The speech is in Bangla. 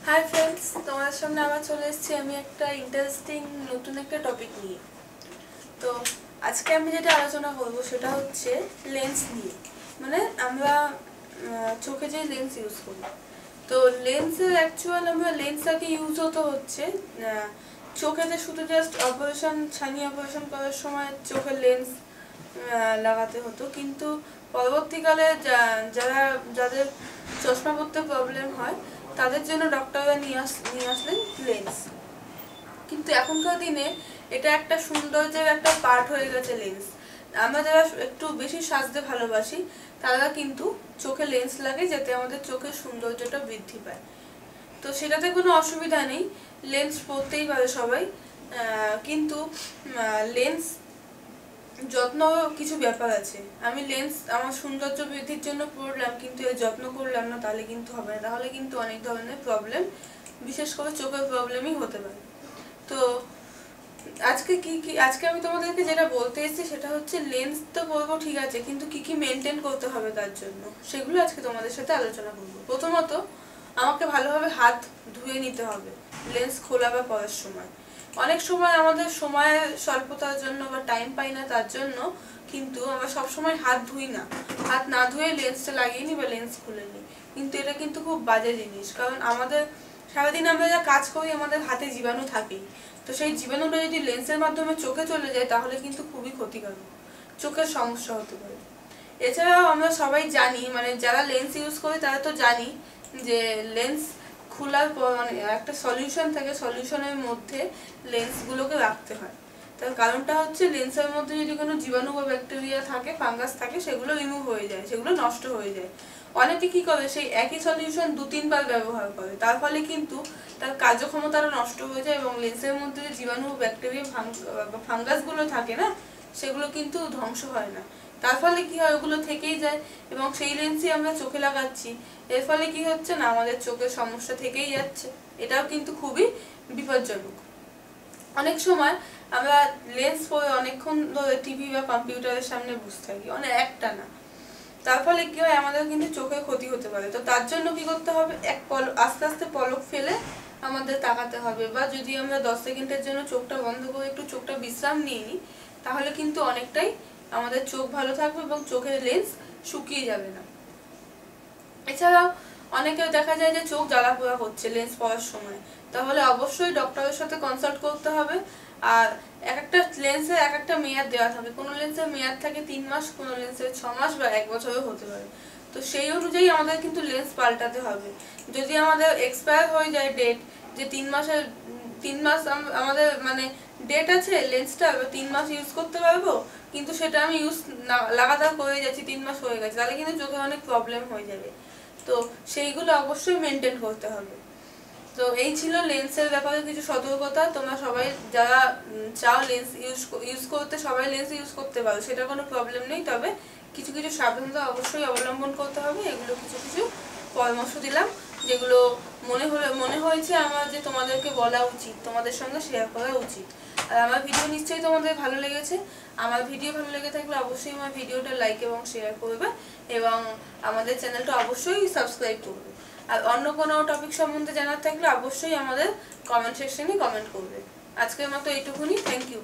হাই ফ্রেন্ডস, তোমাদের সামনে আবার চলে এসেছি আমি একটা ইন্টারেস্টিং নতুন একটা টপিক নিয়ে। তো আজকে আমি যেটা আলোচনা করব সেটা হচ্ছে লেন্স নিয়ে। মানে আমরা চোখে যে লেন্স ইউজ করি, তো লেন্সের অ্যাকচুয়াল আমরা লেন্সটাকে ইউজ হতে হচ্ছে চোখেতে শুধু জাস্ট ছানি অপারেশন করার সময় চোখের লেন্স লাগাতে হতো, কিন্তু পরবর্তীকালে যাদের চশমা পরতে প্রবলেম হয় তাদের জন্য ডক্টররা নিয়ে আসলেন লেন্স। কিন্তু এখনকার দিনে এটা একটা সৌন্দর্যের একটা পার্ট হয়ে গেছে লেন্স। আমরা যারা একটু বেশি সাজতে ভালোবাসি তারা কিন্তু চোখে লেন্স লাগে যাতে আমাদের চোখের সৌন্দর্যটা বৃদ্ধি পায়। তো সেটাতে কোনো অসুবিধা নেই, লেন্স পরতেই পারে সবাই। কিন্তু লেন্স যত্ন কিছু ব্যাপার আছে। আমি লেন্স আমার সৌন্দর্য বৃদ্ধির জন্য পরলাম কিন্তু এর যত্ন করলাম না, তাহলে কিন্তু হবে না, তাহলে কিন্তু অনেক ধরনের প্রবলেম, বিশেষ করে চোখের প্রবলেমই হতে পারে। তো আজকে আমি তোমাদেরকে যেটা বলতে এসেছি সেটা হচ্ছে লেন্স তো পরবো ঠিক আছে, কিন্তু কি মেনটেন করতে হবে তার জন্য সেগুলো আজকে তোমাদের সাথে আলোচনা করবো। প্রথমত আমাকে ভালোভাবে হাত ধুয়ে নিতে হবে লেন্স খোলা বা পরার সময়। অনেক সময় আমাদের সময়ের স্বল্পতার জন্য বা টাইম পাই না, তার জন্য কিন্তু আমরা সবসময় হাত ধুই না, হাত না ধুয়ে লেন্সটা লাগিয়ে নিই বা লেন্স খুলে নিই। কিন্তু এটা কিন্তু খুব বাজে জিনিস, কারণ আমাদের সারাদিন আমরা যা কাজ করি আমাদের হাতে জীবাণু থাকেই। তো সেই জীবাণুটা যদি লেন্সের মাধ্যমে চোখে চলে যায় তাহলে কিন্তু খুবই ক্ষতিকারক, চোখের সমস্যা হতে পারে। এছাড়াও আমরা সবাই জানি, মানে যারা লেন্স ইউজ করে তারা তো জানি যে লেন্স খোলার পর মানে একটা সলিউশন থাকে, সলিউশনের মধ্যে লেন্সগুলোকে রাখতে হয়। তার কারণটা হচ্ছে লেন্সের মধ্যে যদি কোনো জীবাণু বা ব্যাকটেরিয়া থাকে, ফাঙ্গাস থাকে, সেগুলো রিমুভ হয়ে যায়, সেগুলো নষ্ট হয়ে যায়। অনেকে কি করে সেই একই সলিউশন 2-3 বার ব্যবহার করে, তার ফলে কিন্তু তার কার্যক্ষমতাটা নষ্ট হয়ে যায় এবং লেন্সের মধ্যে যে জীবাণু ব্যাকটেরিয়া বা ফাঙ্গাসগুলো থাকে না, সেগুলো কিন্তু ধ্বংস হয় না। তার ফলে কি হয়, ওগুলো থেকেই যায় এবং সেই লেন্সই আমরা চোখে লাগাচ্ছি। এর ফলে কি হচ্ছে না, আমাদের চোখের সমস্যা থেকেই যাচ্ছে। এটাও কিন্তু খুবই বিপজ্জনক। অনেক সময় আমরা লেন্স পরে অনেকক্ষণ ধরে টিভি বা কম্পিউটারের সামনে বসে থাকি, একটা না, তার ফলে কি হয়, আমাদের কিন্তু চোখের ক্ষতি হতে পারে। তো তার জন্য কি করতে হবে, আস্তে আস্তে পলক ফেলে আমাদের তাকাতে হবে, বা যদি আমরা 10 সেকেন্ডের জন্য চোখটা বন্ধ করে একটু চোখটা বিশ্রাম নিয়ে নিই তাহলে কিন্তু অনেকটাই আমাদের চোখ ভালো থাকবে এবং চোখের লেন্স শুকিয়ে যাবে না। এছাড়াও অনেকেও দেখা যায় যে চোখ জ্বালা পোড়া হচ্ছে লেন্স পরার সময়, তাহলে অবশ্যই ডক্টরের সাথে কনসাল্ট করতে হবে। আর এক একটা লেন্সের এক একটা মেয়াদ দেওয়া থাকে, কোনো লেন্সের মেয়াদ থাকে 3 মাস, কোনো লেন্সের 6 মাস বা 1 বছরও হতে পারে। তো সেই অনুযায়ী আমাদের কিন্তু লেন্স পাল্টাতে হবে। যদি আমাদের এক্সপায়ার হয়ে যায় ডেট, যে 3 মাস আমাদের মানে ডেট আছে লেন্সটা 3 মাস ইউজ করতে পারবো, কিন্তু সেটা আমি লাগাতার করে যাচ্ছি, 3 মাস হয়ে গেছে, তাহলে কিন্তু চোখে অনেক প্রবলেম হয়ে যাবে। তো সেইগুলো অবশ্যই মেনটেন করতে হবে। তো এই ছিল লেন্সের ব্যাপারে কিছু সতর্কতা। তোমরা সবাই যারা চাও লেন্স ইউজ করতে, সবাই লেন্স ইউজ করতে পারো, সেটা কোনো প্রবলেম নেই, তবে কিছু কিছু সাবধানতা অবশ্যই অবলম্বন করতে হবে। এগুলো কিছু কিছু পরামর্শ দিলাম, যেগুলো মনে হয়েছে আমার যে তোমাদেরকে বলা উচিত, তোমাদের সঙ্গে শেয়ার করা উচিত। আর আমার ভিডিও নিশ্চয়ই তোমাদের ভালো লেগেছে। আমার ভিডিও ভালো লেগে থাকলে অবশ্যই আমার ভিডিওটা লাইক এবং শেয়ার করবে এবং আমাদের চ্যানেলটা অবশ্যই সাবস্ক্রাইব করবে। আর অন্য কোনো টপিক সম্বন্ধে জানার থাকলে অবশ্যই আমাদের কমেন্ট সেকশনে কমেন্ট করবে। আজকের মতো এইটুকুনি, থ্যাংক ইউ।